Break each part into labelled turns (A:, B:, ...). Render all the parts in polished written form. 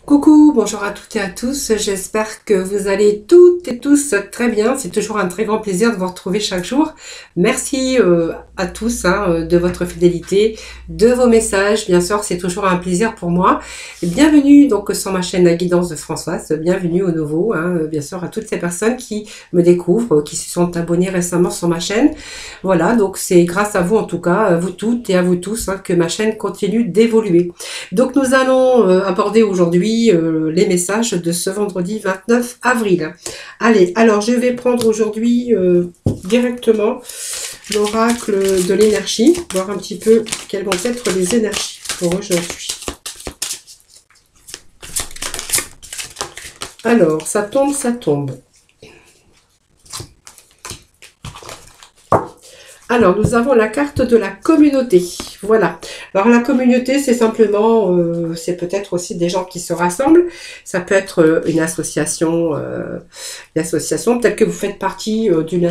A: Coucou, bonjour à toutes et à tous, j'espère que vous allez toutes et tous très bien, c'est toujours un très grand plaisir de vous retrouver chaque jour. Merci à tous de votre fidélité, de vos messages, bien sûr c'est toujours un plaisir pour moi. Et bienvenue donc sur ma chaîne La Guidance de Françoise, bienvenue au nouveau, bien sûr à toutes ces personnes qui me découvrent, qui se sont abonnées récemment sur ma chaîne. Voilà, donc c'est grâce à vous en tout cas, à vous toutes et à vous tous, que ma chaîne continue d'évoluer. Donc nous allons aborder aujourd'hui les messages de ce vendredi 29 avril. Allez, alors je vais prendre aujourd'hui directement l'oracle de l'énergie, voir un petit peu quelles vont être les énergies pour aujourd'hui. Alors, ça tombe, ça tombe. Alors, nous avons la carte de la communauté. Voilà. Alors, la communauté, c'est simplement, c'est peut-être aussi des gens qui se rassemblent. Ça peut être une association. Peut-être que vous faites partie d'une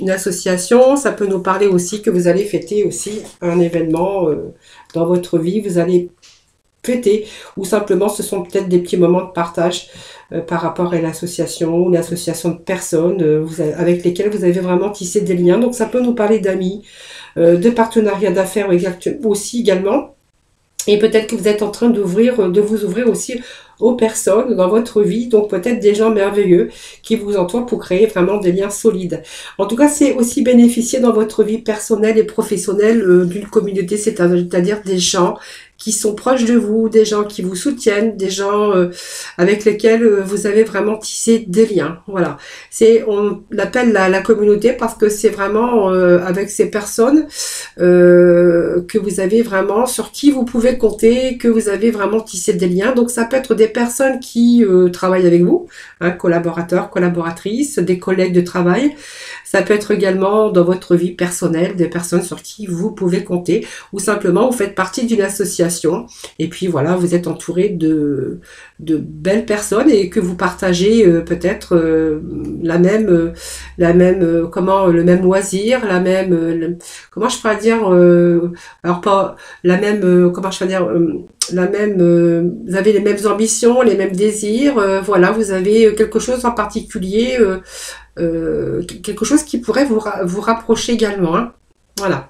A: association. Ça peut nous parler aussi que vous allez fêter aussi un événement dans votre vie. Vous allez fêter. Ou simplement, ce sont peut-être des petits moments de partage par rapport à une association de personnes avec lesquelles vous avez vraiment tissé des liens. Donc ça peut nous parler d'amis, de partenariats d'affaires aussi également. Et peut-être que vous êtes en train de vous ouvrir aussi aux personnes dans votre vie, donc peut-être des gens merveilleux qui vous entourent pour créer vraiment des liens solides. En tout cas, c'est aussi bénéficier dans votre vie personnelle et professionnelle d'une communauté, c'est-à-dire des gens qui sont proches de vous, des gens qui vous soutiennent, des gens avec lesquels vous avez vraiment tissé des liens. Voilà. On l'appelle la communauté parce que c'est vraiment avec ces personnes que vous avez vraiment, sur qui vous pouvez compter, que vous avez vraiment tissé des liens. Donc ça peut être des personnes qui travaillent avec vous, collaborateurs, collaboratrices, des collègues de travail. Ça peut être également dans votre vie personnelle, des personnes sur qui vous pouvez compter, ou simplement vous faites partie d'une association, et puis voilà, vous êtes entouré de belles personnes et que vous partagez peut-être le même loisir, comment je pourrais dire, alors pas la même, comment je pourrais dire, vous avez les mêmes ambitions, les mêmes désirs, voilà, vous avez quelque chose en particulier, quelque chose qui pourrait vous rapprocher également, hein. Voilà.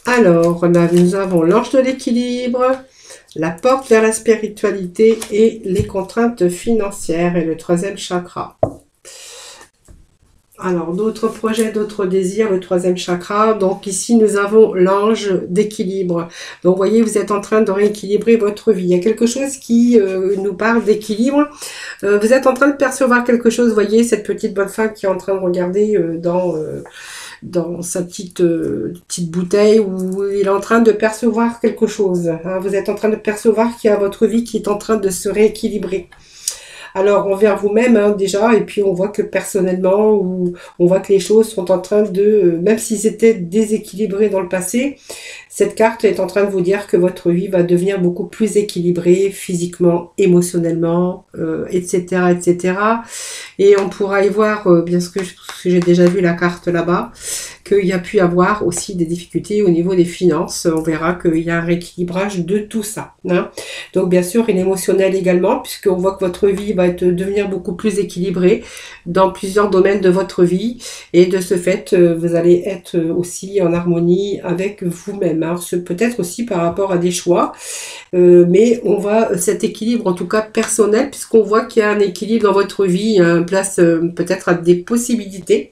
A: Alors, là, nous avons l'ange de l'équilibre, la porte vers la spiritualité et les contraintes financières et le troisième chakra. Alors, d'autres projets, d'autres désirs, le troisième chakra. Donc ici, nous avons l'ange d'équilibre. Donc, vous voyez, vous êtes en train de rééquilibrer votre vie. Il y a quelque chose qui nous parle d'équilibre. Vous êtes en train de percevoir quelque chose. Vous voyez, cette petite bonne femme qui est en train de regarder dans sa petite bouteille où il est en train de percevoir quelque chose. Hein. Vous êtes en train de percevoir qu'il y a votre vie qui est en train de se rééquilibrer. Alors envers vous-même déjà, et puis on voit que personnellement, on voit que les choses sont en train de, même s'ils étaient déséquilibrés dans le passé, cette carte est en train de vous dire que votre vie va devenir beaucoup plus équilibrée physiquement, émotionnellement, etc., etc. Et on pourra y voir, bien sûr que j'ai déjà vu la carte là-bas, qu'il y a pu avoir aussi des difficultés au niveau des finances. On verra qu'il y a un rééquilibrage de tout ça. Hein. Donc bien sûr, et l'émotionnel également, puisqu'on voit que votre vie va devenir beaucoup plus équilibrée dans plusieurs domaines de votre vie. Et de ce fait, vous allez être aussi en harmonie avec vous-même. Hein. Peut-être aussi par rapport à des choix. Mais on voit cet équilibre en tout cas personnel, puisqu'on voit qu'il y a un équilibre dans votre vie, une place peut-être à des possibilités.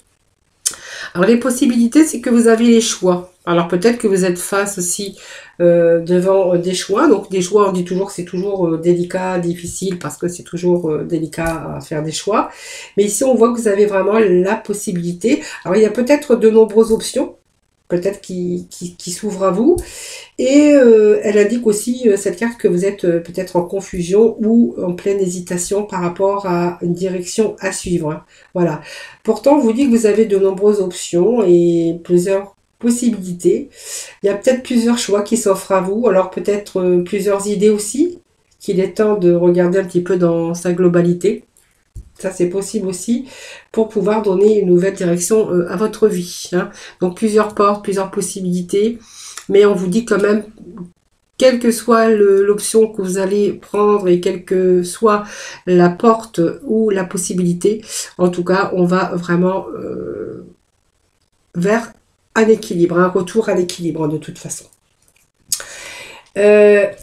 A: Alors les possibilités, c'est que vous avez les choix. Alors peut-être que vous êtes face aussi devant des choix. Donc des choix, on dit toujours que c'est toujours délicat, difficile, parce que c'est toujours délicat à faire des choix. Mais ici, on voit que vous avez vraiment la possibilité. Alors il y a peut-être de nombreuses options. peut-être qui s'ouvre à vous. Et elle indique aussi, cette carte, que vous êtes peut-être en confusion ou en pleine hésitation par rapport à une direction à suivre, hein. Voilà. Pourtant, on vous dit que vous avez de nombreuses options et plusieurs possibilités. Il y a peut-être plusieurs choix qui s'offrent à vous, alors peut-être plusieurs idées aussi, qu'il est temps de regarder un petit peu dans sa globalité. Ça, c'est possible aussi pour pouvoir donner une nouvelle direction à votre vie, hein. Donc, plusieurs portes, plusieurs possibilités. Mais on vous dit quand même, quelle que soit l'option que vous allez prendre et quelle que soit la porte ou la possibilité, en tout cas, on va vraiment vers un équilibre, un retour à l'équilibre de toute façon.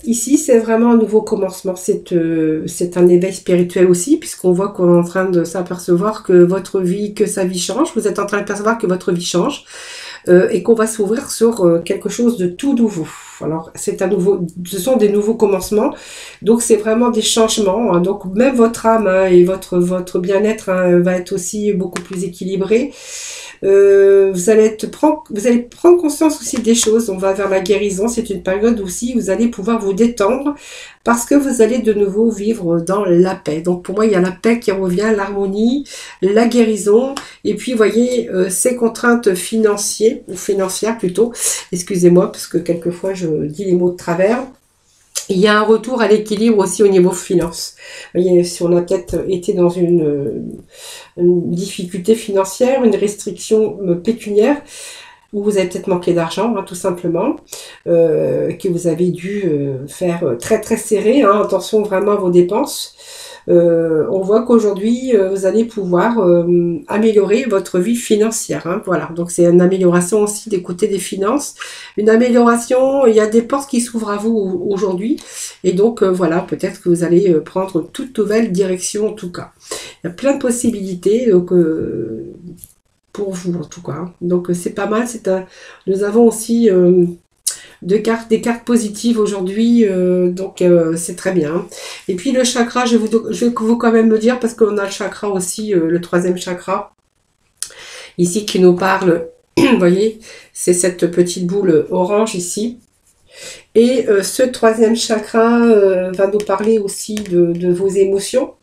A: Ici, c'est vraiment un nouveau commencement, c'est un éveil spirituel aussi, puisqu'on voit qu'on est en train de s'apercevoir que votre vie, que sa vie change, vous êtes en train de percevoir que votre vie change, et qu'on va s'ouvrir sur quelque chose de tout nouveau. Alors, ce sont des nouveaux commencements, donc c'est vraiment des changements, hein. Donc même votre âme, hein, et votre bien-être, hein, va être aussi beaucoup plus équilibré. Vous allez prendre conscience aussi des choses. On va vers la guérison. C'est une période aussi où vous allez pouvoir vous détendre parce que vous allez de nouveau vivre dans la paix. Donc pour moi, il y a la paix qui revient, l'harmonie, la guérison. Et puis, vous voyez, ces contraintes financières plutôt, excusez-moi, parce que quelquefois, je dis les mots de travers. Il y a un retour à l'équilibre aussi au niveau finance. Vous voyez, si on a peut-être été dans une difficulté financière, une restriction pécuniaire, où vous avez peut-être manqué d'argent, hein, tout simplement, que vous avez dû faire très très serré, hein, attention vraiment à vos dépenses. On voit qu'aujourd'hui, vous allez pouvoir améliorer votre vie financière, hein, voilà. Donc c'est une amélioration aussi des côtés des finances, une amélioration, il y a des portes qui s'ouvrent à vous aujourd'hui, et donc voilà, peut-être que vous allez prendre une toute nouvelle direction en tout cas. Il y a plein de possibilités, donc pour vous en tout cas, hein. Donc c'est pas mal, nous avons aussi des cartes positives aujourd'hui, donc c'est très bien. Et puis le chakra, je vais vous quand même me dire, parce qu'on a le chakra aussi, le troisième chakra, ici qui nous parle, vous voyez, c'est cette petite boule orange ici. Et ce troisième chakra va nous parler aussi de vos émotions,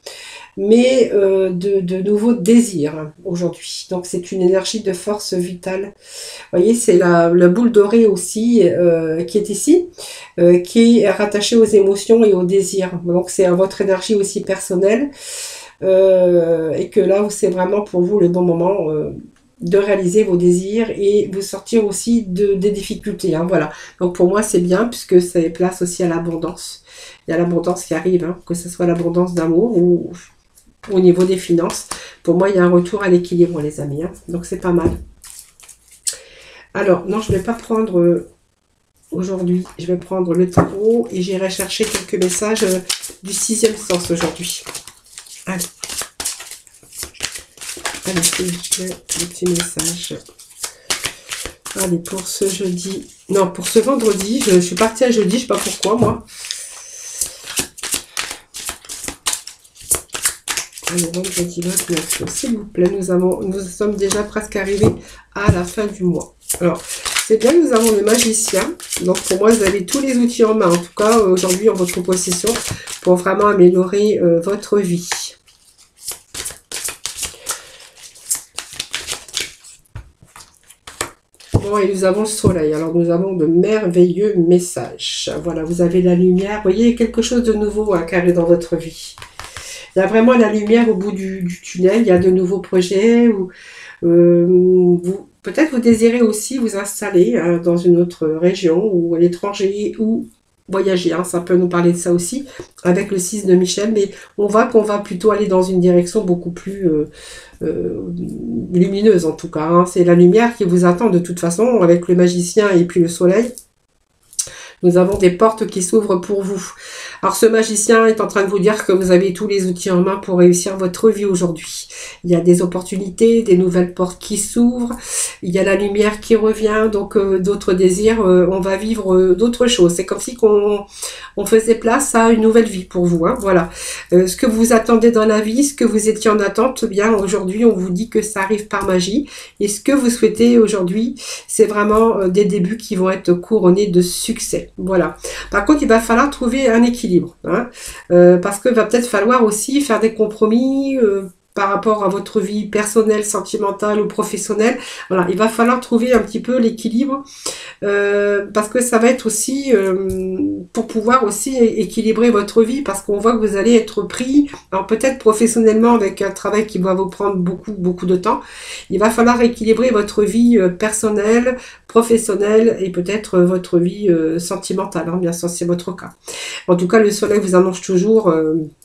A: mais de nouveaux désirs aujourd'hui. Donc c'est une énergie de force vitale. Vous voyez, c'est la boule dorée aussi qui est ici, qui est rattachée aux émotions et aux désirs. Donc c'est votre énergie aussi personnelle, et que là, c'est vraiment pour vous le bon moment de réaliser vos désirs et vous sortir aussi des difficultés, hein, voilà. Donc pour moi, c'est bien puisque ça place aussi à l'abondance. Il y a l'abondance qui arrive, hein, que ce soit l'abondance d'amour ou au niveau des finances. Pour moi, il y a un retour à l'équilibre, les amis, hein. Donc c'est pas mal. Alors, non, je ne vais pas prendre aujourd'hui, je vais prendre le tarot et j'irai chercher quelques messages du sixième sens aujourd'hui. Allez. Allez, s'il vous plaît, des petits messages. Allez, pour ce jeudi, non, pour ce vendredi, je suis partie à jeudi, je sais pas pourquoi, moi. Allez, vendredi 29, s'il vous plaît, nous sommes déjà presque arrivés à la fin du mois. Alors, c'est bien, nous avons le magicien. Donc, pour moi, vous avez tous les outils en main, en tout cas, aujourd'hui, en votre possession, pour vraiment améliorer votre vie. Bon, et nous avons le soleil. Alors, nous avons de merveilleux messages. Voilà, vous avez la lumière. Vous voyez, quelque chose de nouveau à carrer dans votre vie. Il y a vraiment la lumière au bout du tunnel. Il y a de nouveaux projets. Peut-être vous désirez aussi vous installer dans une autre région ou à l'étranger ou voyager, hein, ça peut nous parler de ça aussi avec le 6 de Michel, mais on voit qu'on va plutôt aller dans une direction beaucoup plus lumineuse en tout cas, hein. C'est la lumière qui vous attend de toute façon avec le magicien et puis le soleil. Nous avons des portes qui s'ouvrent pour vous. Alors ce magicien est en train de vous dire que vous avez tous les outils en main pour réussir votre vie aujourd'hui. Il y a des opportunités, des nouvelles portes qui s'ouvrent, il y a la lumière qui revient, donc d'autres désirs, on va vivre d'autres choses. C'est comme si on faisait place à une nouvelle vie pour vous. Hein, voilà. Ce que vous attendez dans la vie, ce que vous étiez en attente, eh bien aujourd'hui on vous dit que ça arrive par magie. Et ce que vous souhaitez aujourd'hui, c'est vraiment des débuts qui vont être couronnés de succès. Voilà. Par contre, il va falloir trouver un équilibre. Hein, parce que va peut-être falloir aussi faire des compromis par rapport à votre vie personnelle, sentimentale ou professionnelle. Voilà, il va falloir trouver un petit peu l'équilibre parce que ça va être aussi pour pouvoir aussi équilibrer votre vie parce qu'on voit que vous allez être pris, alors peut-être professionnellement avec un travail qui va vous prendre beaucoup de temps. Il va falloir équilibrer votre vie personnelle, professionnelle et peut-être votre vie sentimentale, hein, bien sûr c'est votre cas. En tout cas, le soleil vous annonce toujours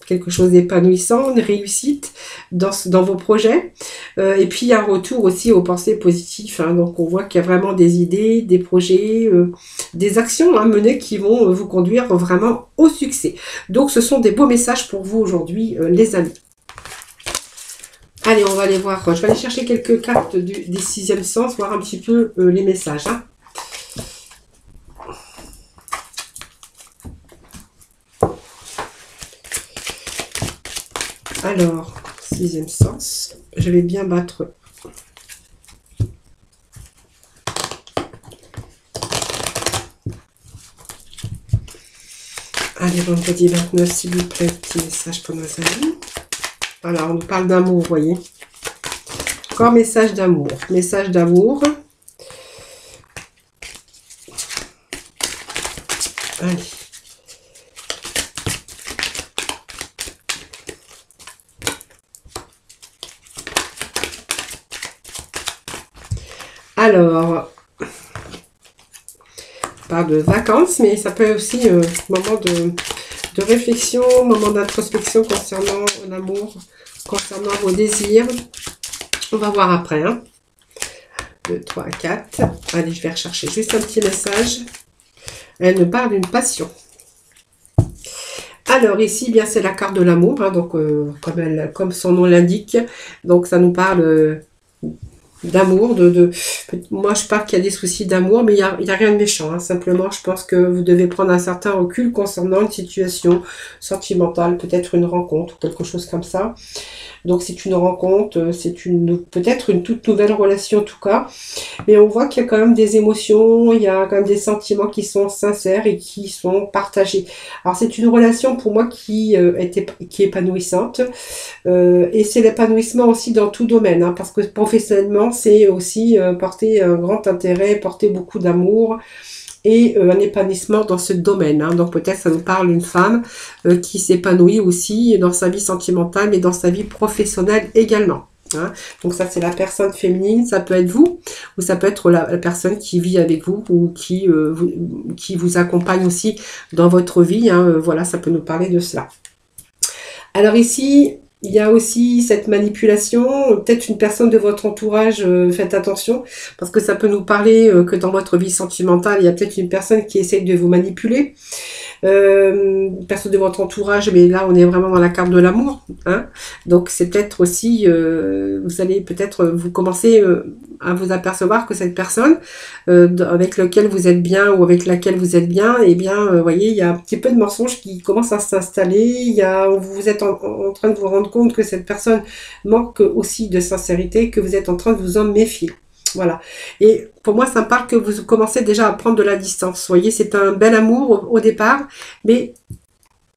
A: quelque chose d'épanouissant, une réussite dans vos projets. Et puis, il y a un retour aussi aux pensées positives. Hein, donc, on voit qu'il y a vraiment des idées, des projets, des actions à mener qui vont vous conduire vraiment au succès. Donc, ce sont des beaux messages pour vous aujourd'hui, les amis. Allez, on va aller voir. Je vais aller chercher quelques cartes des sixième sens, voir un petit peu les messages. Hein. Alors, sixième sens, je vais bien battre. Allez, vendredi 29, s'il vous plaît, petit message pour nos amis. Voilà, on nous parle d'amour, vous voyez. Encore message d'amour. Message d'amour. Allez. Alors, on parle de vacances, mais ça peut être aussi moment de réflexion, moment d'introspection concernant l'amour, concernant vos désirs. On va voir après. Hein. 2, 3, 4. Allez, je vais rechercher juste un petit message. Elle nous parle d'une passion. Alors ici, bien c'est la carte de l'amour, hein, donc comme son nom l'indique. Donc ça nous parle d'amour, moi je parle qu'il y a des soucis d'amour, mais il y a rien de méchant, hein. Simplement je pense que vous devez prendre un certain recul concernant une situation sentimentale, peut-être une rencontre, quelque chose comme ça. Donc c'est une rencontre, c'est peut-être une toute nouvelle relation en tout cas, mais on voit qu'il y a quand même des émotions, il y a quand même des sentiments qui sont sincères et qui sont partagés. Alors c'est une relation pour moi qui est épanouissante, et c'est l'épanouissement aussi dans tout domaine, hein, parce que professionnellement c'est aussi porter un grand intérêt, porter beaucoup d'amour, et un épanouissement dans ce domaine. Hein. Donc peut-être ça nous parle d'une femme qui s'épanouit aussi dans sa vie sentimentale, mais dans sa vie professionnelle également. Hein. Donc ça c'est la personne féminine, ça peut être vous, ou ça peut être la personne qui vit avec vous, ou qui vous accompagne aussi dans votre vie. Hein. Voilà, ça peut nous parler de cela. Alors ici, il y a aussi cette manipulation, peut-être une personne de votre entourage, faites attention, parce que ça peut nous parler que dans votre vie sentimentale, il y a peut-être une personne qui essaye de vous manipuler, personne de votre entourage, mais là on est vraiment dans la carte de l'amour, hein. Donc c'est peut-être aussi, vous allez peut-être vous commencer à vous apercevoir que cette personne avec laquelle vous êtes bien ou avec laquelle vous êtes bien, eh bien, vous voyez, il y a un petit peu de mensonges qui commencent à s'installer, vous êtes en train de vous rendre compte que cette personne manque aussi de sincérité, que vous êtes en train de vous en méfier. Voilà. Et pour moi, ça me parle que vous commencez déjà à prendre de la distance. Vous voyez, c'est un bel amour au départ, mais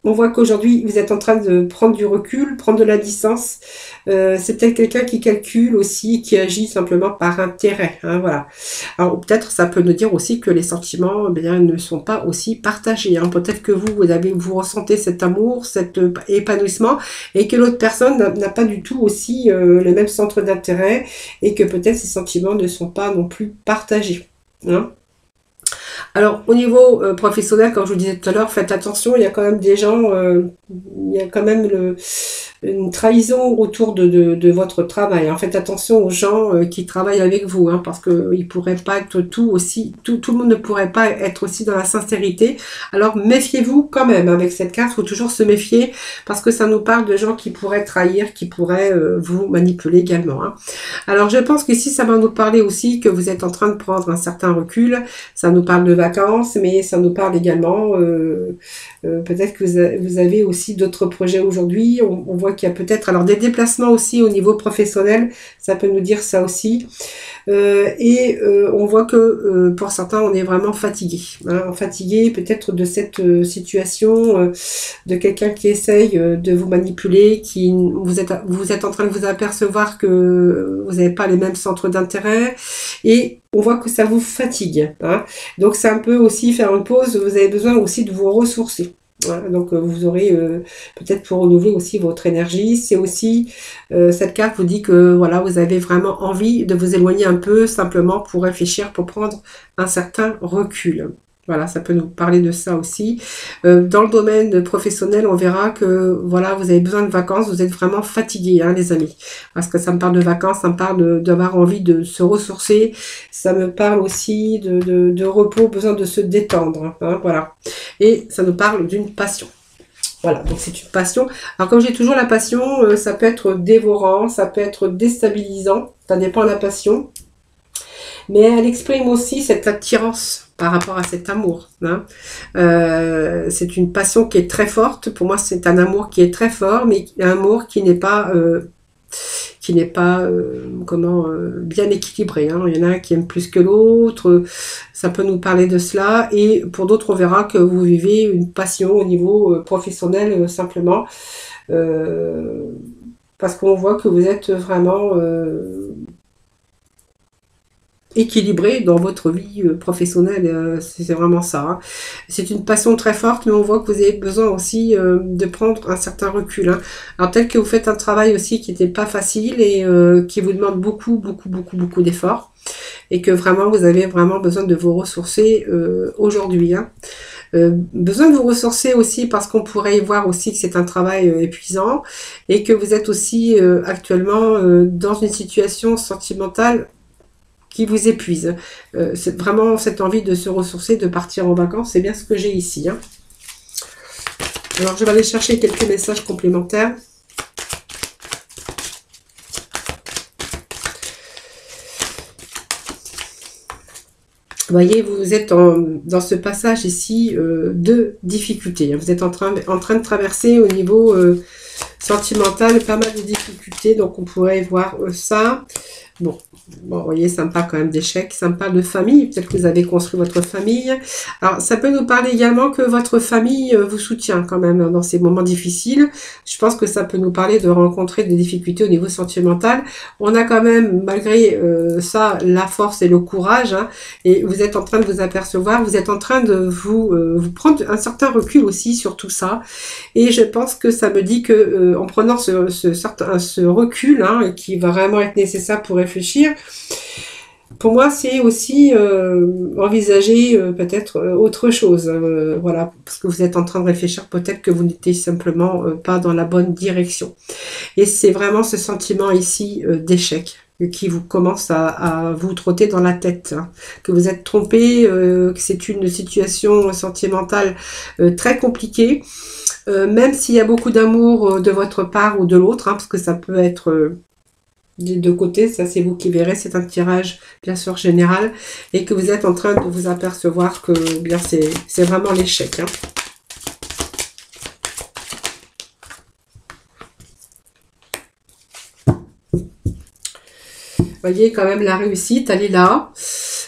A: on voit qu'aujourd'hui, vous êtes en train de prendre du recul, prendre de la distance. C'est peut-être quelqu'un qui calcule aussi, qui agit simplement par intérêt. Hein, voilà. Alors peut-être ça peut nous dire aussi que les sentiments bien, ne sont pas aussi partagés. Hein. Peut-être que vous ressentez cet amour, cet épanouissement, et que l'autre personne n'a pas du tout aussi le même centre d'intérêt, et que peut-être ces sentiments ne sont pas non plus partagés. Hein. Alors, au niveau professionnel, comme je vous disais tout à l'heure, faites attention, il y a quand même des gens, il y a quand même une trahison autour de votre travail. En faites attention aux gens qui travaillent avec vous, hein, parce qu'ils pourraient pas être tout le monde ne pourrait pas être aussi dans la sincérité. Alors, méfiez-vous quand même. Avec cette carte, il faut toujours se méfier, parce que ça nous parle de gens qui pourraient trahir, qui pourraient vous manipuler également, hein. Alors, je pense qu'ici, ça va nous parler aussi que vous êtes en train de prendre un certain recul. Ça nous parle de vacances, mais ça nous parle également, peut-être que vous avez aussi d'autres projets aujourd'hui. On voit qu'il y a peut-être alors des déplacements aussi au niveau professionnel, ça peut nous dire ça aussi. On voit que pour certains, on est vraiment fatigué. Hein, fatigué peut-être de cette situation, de quelqu'un qui essaye de vous manipuler, vous êtes en train de vous apercevoir que vous n'avez pas les mêmes centres d'intérêt, et on voit que ça vous fatigue. Hein. Donc c'est un peu aussi faire une pause, vous avez besoin aussi de vous ressourcer. Voilà, donc vous aurez peut-être pour renouveler aussi votre énergie. C'est aussi, cette carte vous dit que voilà, vous avez vraiment envie de vous éloigner un peu, simplement pour réfléchir, pour prendre un certain recul. Voilà, ça peut nous parler de ça aussi. Dans le domaine professionnel, on verra que voilà, vous avez besoin de vacances, vous êtes vraiment fatigué, hein, les amis. Parce que ça me parle de vacances, ça me parle d'avoir envie de se ressourcer, ça me parle aussi de repos, besoin de se détendre. Hein, voilà. Et ça nous parle d'une passion. Voilà, donc c'est une passion. Alors comme j'ai toujours la passion, ça peut être dévorant, ça peut être déstabilisant, ça dépend de la passion. Mais elle exprime aussi cette attirance par rapport à cet amour. Hein. C'est une passion qui est très forte. Pour moi, c'est un amour qui est très fort, mais un amour qui n'est pas bien équilibré. Hein. Il y en a un qui aime plus que l'autre. Ça peut nous parler de cela. Et pour d'autres, on verra que vous vivez une passion au niveau professionnel simplement. Parce qu'on voit que vous êtes vraiment équilibré dans votre vie professionnelle, c'est vraiment ça. Hein. C'est une passion très forte, mais on voit que vous avez besoin aussi de prendre un certain recul. Hein. Alors peut-être que vous faites un travail aussi qui n'était pas facile et qui vous demande beaucoup d'efforts, et que vraiment vous avez vraiment besoin de vous ressourcer aujourd'hui. Hein. Besoin de vous ressourcer aussi parce qu'on pourrait y voir aussi que c'est un travail épuisant, et que vous êtes aussi actuellement dans une situation sentimentale qui vous épuise. C'est vraiment cette envie de se ressourcer, de partir en vacances, c'est bien ce que j'ai ici. Hein. Alors je vais aller chercher quelques messages complémentaires. Vous voyez, vous êtes dans ce passage ici de difficultés. Vous êtes en train de traverser au niveau sentimental pas mal de difficultés, donc on pourrait voir ça. Bon, vous voyez, ça me parle quand même d'échecs, ça me parle de famille, peut-être que vous avez construit votre famille. Alors, ça peut nous parler également que votre famille vous soutient quand même dans ces moments difficiles. Je pense que ça peut nous parler de rencontrer des difficultés au niveau sentimental. On a quand même, malgré ça, la force et le courage, hein, et vous êtes en train de vous apercevoir, vous êtes en train de vous prendre un certain recul aussi sur tout ça. Et je pense que ça me dit que en prenant ce recul, hein, qui va vraiment être nécessaire pour réfléchir, pour moi c'est aussi envisager peut-être autre chose, voilà, parce que vous êtes en train de réfléchir, peut-être que vous n'étiez simplement pas dans la bonne direction, et c'est vraiment ce sentiment ici d'échec qui vous commence à vous trotter dans la tête, hein, que vous êtes trompé, que c'est une situation sentimentale très compliquée, même s'il y a beaucoup d'amour de votre part ou de l'autre, hein, parce que ça peut être des deux côtés, ça c'est vous qui verrez, c'est un tirage bien sûr général, et que vous êtes en train de vous apercevoir que bien c'est vraiment l'échec. Hein. Vous voyez quand même la réussite, elle est là,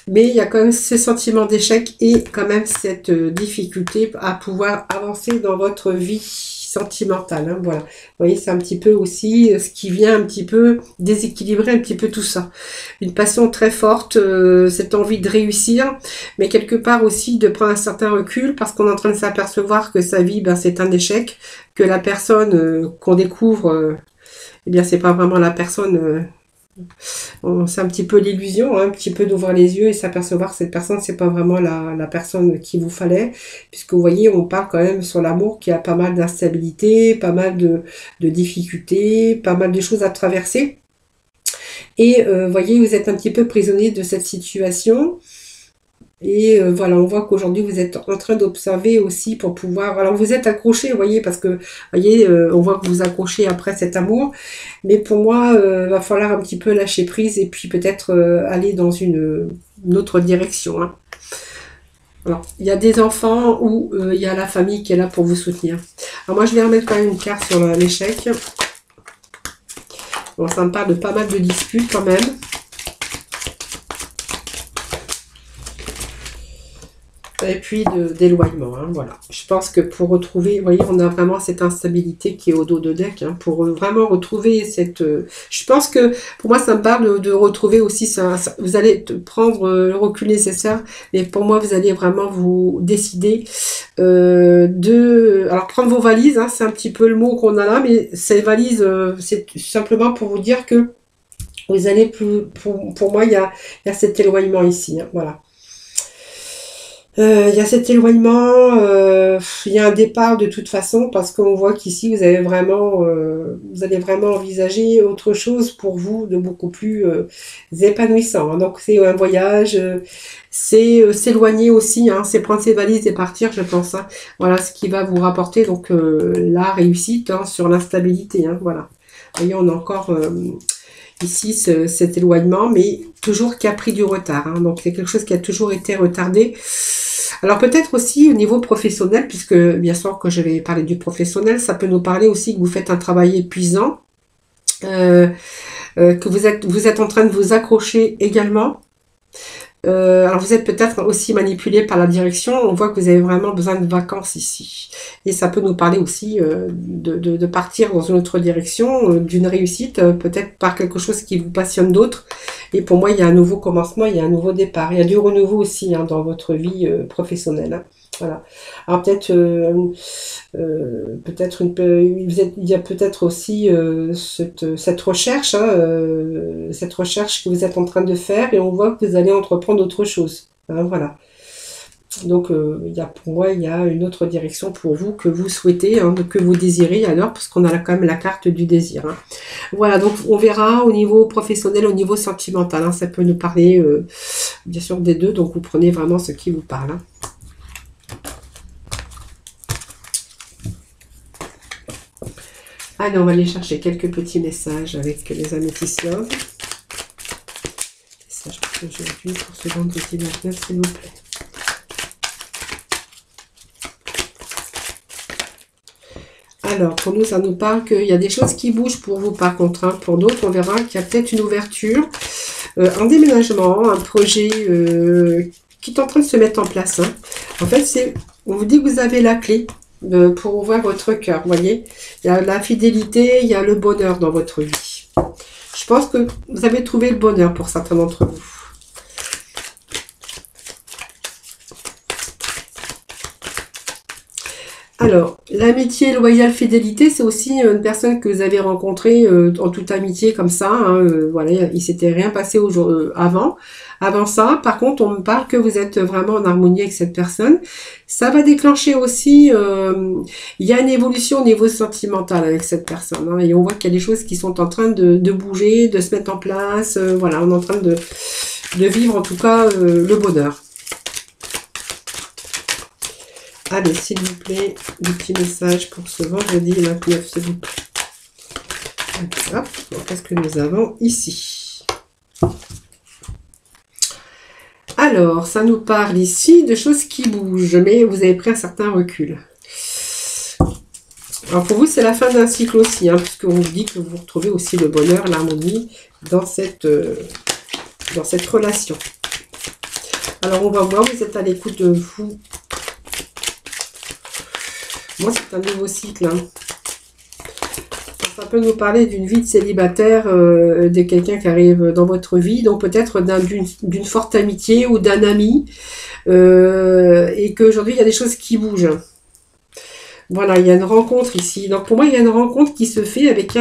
A: mais il y a quand même ce sentiment d'échec et quand même cette difficulté à pouvoir avancer dans votre vie sentimentale. Hein, voilà. Vous voyez, c'est un petit peu aussi ce qui vient un petit peu déséquilibrer un petit peu tout ça. Une passion très forte, cette envie de réussir, mais quelque part aussi de prendre un certain recul parce qu'on est en train de s'apercevoir que sa vie, ben, c'est un échec, que la personne qu'on découvre, eh bien, c'est pas vraiment la personne C'est un petit peu l'illusion, hein, un petit peu d'ouvrir les yeux et s'apercevoir que cette personne, c'est pas vraiment la personne qu'il vous fallait. Puisque vous voyez, on parle quand même sur l'amour qu'il y a pas mal d'instabilité, pas mal de difficultés, pas mal de choses à traverser. Et vous voyez, vous êtes un petit peu prisonnier de cette situation. Et voilà, on voit qu'aujourd'hui vous êtes en train d'observer aussi pour pouvoir. Alors vous êtes accroché, vous voyez, parce que vous voyez, on voit que vous accrochez après cet amour. Mais pour moi, va falloir un petit peu lâcher prise et puis peut-être aller dans une autre direction, hein. Alors, il y a des enfants ou il y a la famille qui est là pour vous soutenir. Alors moi, je vais remettre quand même une carte sur l'échec. Bon, ça me parle de pas mal de disputes quand même. Et puis d'éloignement, hein, voilà. Je pense que pour retrouver, vous voyez, on a vraiment cette instabilité qui est au dos de deck, hein, pour vraiment retrouver cette... je pense que, pour moi, ça me parle de retrouver aussi, vous allez prendre le recul nécessaire, mais pour moi, vous allez vraiment vous décider Alors, prendre vos valises, hein, c'est un petit peu le mot qu'on a là, mais ces valises, c'est simplement pour vous dire que vous allez pour moi, il y a cet éloignement ici, hein, voilà. Il y a cet éloignement, il y a un départ de toute façon parce qu'on voit qu'ici vous allez vraiment envisager autre chose pour vous de beaucoup plus épanouissant, hein. Donc c'est un voyage, c'est s'éloigner aussi, hein, c'est prendre ses valises et partir, je pense, hein. Voilà ce qui va vous rapporter donc la réussite, hein, sur l'instabilité, hein, voilà. Vous voyez, on a encore ici cet éloignement, mais toujours qui a pris du retard, hein. Donc c'est quelque chose qui a toujours été retardé. Alors peut-être aussi au niveau professionnel, puisque bien sûr que je vais parler du professionnel, ça peut nous parler aussi que vous faites un travail épuisant, que vous êtes en train de vous accrocher également. Alors vous êtes peut-être aussi manipulé par la direction, on voit que vous avez vraiment besoin de vacances ici. Et ça peut nous parler aussi de partir dans une autre direction, d'une réussite, peut-être par quelque chose qui vous passionne d'autre. Et pour moi, il y a un nouveau commencement, il y a un nouveau départ. Il y a du renouveau aussi, hein, dans votre vie professionnelle, hein. Voilà. Alors peut-être, il y a peut-être aussi cette recherche, hein, cette recherche que vous êtes en train de faire, et on voit que vous allez entreprendre autre chose, hein, voilà. Donc pour moi, il y a une autre direction pour vous que vous souhaitez, hein, que vous désirez alors, parce qu'on a quand même la carte du désir, hein. Voilà, donc on verra au niveau professionnel, au niveau sentimental, hein, ça peut nous parler bien sûr des deux, donc vous prenez vraiment ce qui vous parle, hein. Allez, on va aller chercher quelques petits messages avec les améthystioles. Message pour aujourd'hui, pour ce vendredi 29, s'il vous plaît. Alors, pour nous, ça nous parle qu'il y a des choses qui bougent pour vous, par contre, hein. Pour d'autres, on verra qu'il y a peut-être une ouverture, un déménagement, un projet qui est en train de se mettre en place, hein. En fait, on vous dit que vous avez la clé pour ouvrir votre cœur, vous voyez. Il y a la fidélité, il y a le bonheur dans votre vie. Je pense que vous avez trouvé le bonheur pour certains d'entre vous. Alors, l'amitié, loyale, fidélité, c'est aussi une personne que vous avez rencontrée en toute amitié comme ça, hein, voilà, il s'était rien passé avant. Avant ça, par contre, on me parle que vous êtes vraiment en harmonie avec cette personne. Ça va déclencher aussi, il y a une évolution au niveau sentimental avec cette personne, hein, et on voit qu'il y a des choses qui sont en train de bouger, de se mettre en place, voilà, on est en train de vivre en tout cas le bonheur. Allez, s'il vous plaît, des petits messages pour ce vendredi 29, s'il vous plaît. Hop, qu'est-ce que nous avons ici? Alors, ça nous parle ici de choses qui bougent, mais vous avez pris un certain recul. Alors pour vous, c'est la fin d'un cycle aussi, hein, puisque on vous dit que vous retrouvez aussi le bonheur, l'harmonie dans cette relation. Alors on va voir, vous êtes à l'écoute de vous. Moi, c'est un nouveau cycle, hein. Ça peut nous parler d'une vie de célibataire, de quelqu'un qui arrive dans votre vie, donc peut-être d'une forte amitié ou d'un ami, et qu'aujourd'hui, il y a des choses qui bougent. Voilà, il y a une rencontre ici. Donc pour moi, il y a une rencontre qui se fait avec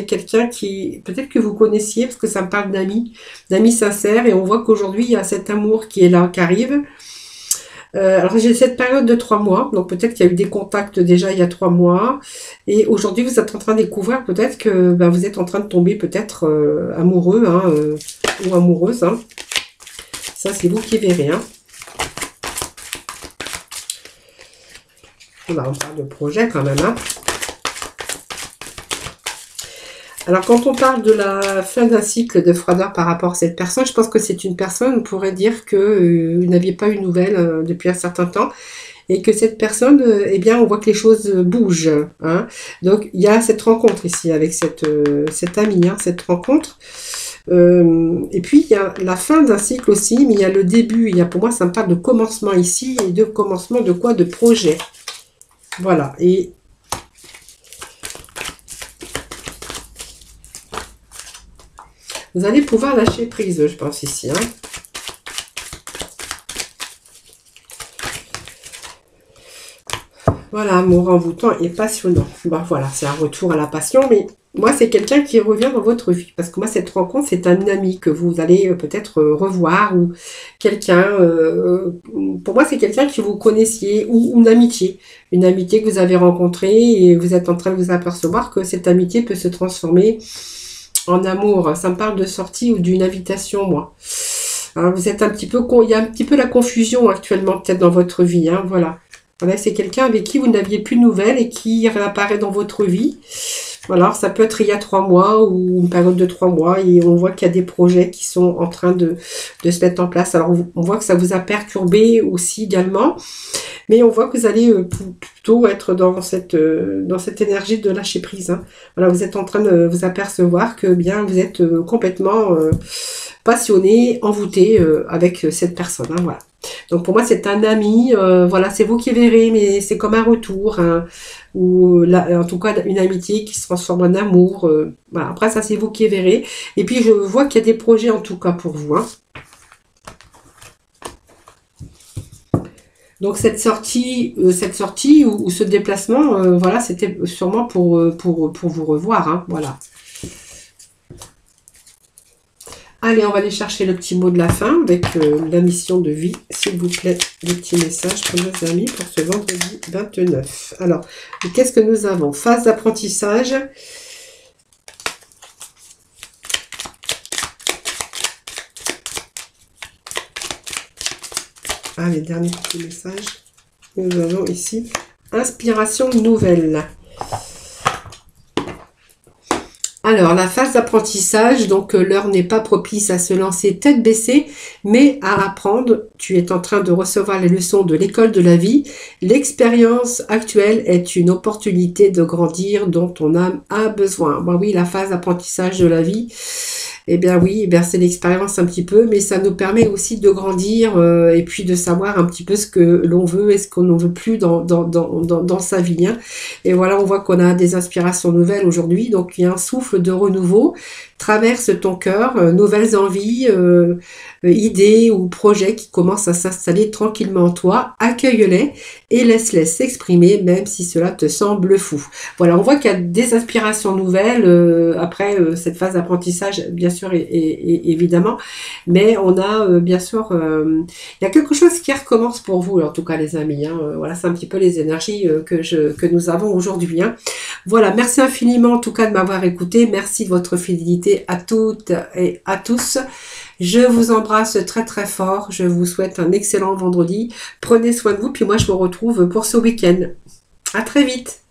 A: quelqu'un qui, peut-être que vous connaissiez, parce que ça me parle d'amis sincères, et on voit qu'aujourd'hui, il y a cet amour qui est là, qui arrive. Alors j'ai cette période de 3 mois, donc peut-être qu'il y a eu des contacts déjà il y a 3 mois, et aujourd'hui vous êtes en train de découvrir peut-être que ben, vous êtes en train de tomber peut-être amoureux hein, ou amoureuse. Hein. Ça c'est vous qui verrez. Hein. Voilà, on parle de projet quand même. Hein. Alors, quand on parle de la fin d'un cycle de froideur par rapport à cette personne, je pense que c'est une personne, on pourrait dire que vous n'aviez pas eu de nouvelles depuis un certain temps, et que cette personne, eh bien, on voit que les choses bougent. Hein. Donc, il y a cette rencontre ici avec cette amie, hein, cette rencontre. Et puis, il y a la fin d'un cycle aussi, mais il y a le début. Il y a, pour moi, ça me parle de commencement ici, et de commencement de quoi? De projet. Voilà, et vous allez pouvoir lâcher prise, je pense, ici. Hein. Voilà, amour envoûtant et passionnant. Bon, voilà, c'est un retour à la passion, mais moi, c'est quelqu'un qui revient dans votre vie. Parce que moi, cette rencontre, c'est un ami que vous allez peut-être revoir, ou quelqu'un, pour moi, c'est quelqu'un que vous connaissiez, ou une amitié. Une amitié que vous avez rencontrée, et vous êtes en train de vous apercevoir que cette amitié peut se transformer en amour. Ça me parle de sortie ou d'une invitation, moi. Hein, vous êtes un petit peu, il y a un petit peu la confusion actuellement, peut-être dans votre vie. Hein, voilà. Voilà, c'est quelqu'un avec qui vous n'aviez plus de nouvelles et qui réapparaît dans votre vie. Voilà, ça peut être il y a 3 mois ou une période de 3 mois, et on voit qu'il y a des projets qui sont en train de se mettre en place. Alors, on voit que ça vous a perturbé aussi également, mais on voit que vous allez plutôt être dans cette énergie de lâcher prise. Hein. Voilà, vous êtes en train de vous apercevoir que bien vous êtes complètement passionné, envoûté avec cette personne. Hein, voilà. Donc pour moi c'est un ami, voilà, c'est vous qui verrez, mais c'est comme un retour, hein, ou là, en tout cas une amitié qui se transforme en amour. Voilà. Après ça c'est vous qui verrez. Et puis je vois qu'il y a des projets en tout cas pour vous. Hein. Donc cette sortie ou ce déplacement, voilà, c'était sûrement pour vous revoir. Hein, voilà. Allez, on va aller chercher le petit mot de la fin avec la mission de vie. S'il vous plaît, le petit message pour nos amis pour ce vendredi 29. Alors, qu'est-ce que nous avons? Phase d'apprentissage. Allez, dernier petit message. Nous avons ici inspiration nouvelle. Alors, la phase d'apprentissage, donc l'heure n'est pas propice à se lancer tête baissée, mais à apprendre. Tu es en train de recevoir les leçons de l'école de la vie. L'expérience actuelle est une opportunité de grandir dont ton âme a besoin. Bon, oui, la phase d'apprentissage de la vie, eh bien oui, eh bien c'est l'expérience un petit peu, mais ça nous permet aussi de grandir et puis de savoir un petit peu ce que l'on veut et ce qu'on n'en veut plus dans sa vie. Hein. Et voilà, on voit qu'on a des inspirations nouvelles aujourd'hui, donc il y a un souffle de renouveau, traverse ton cœur, nouvelles envies, idées ou projets qui commencent à s'installer tranquillement en toi, accueille-les et laisse-les s'exprimer même si cela te semble fou. Voilà, on voit qu'il y a des inspirations nouvelles après cette phase d'apprentissage, bien sûr, et évidemment, mais on a bien sûr, il y a quelque chose qui recommence pour vous, en tout cas les amis. Hein, voilà, c'est un petit peu les énergies que nous avons aujourd'hui. Hein. Voilà, merci infiniment en tout cas de m'avoir écouté, merci de votre fidélité à toutes et à tous. Je vous embrasse très très fort, je vous souhaite un excellent vendredi, prenez soin de vous, puis moi je vous retrouve pour ce week-end. À très vite.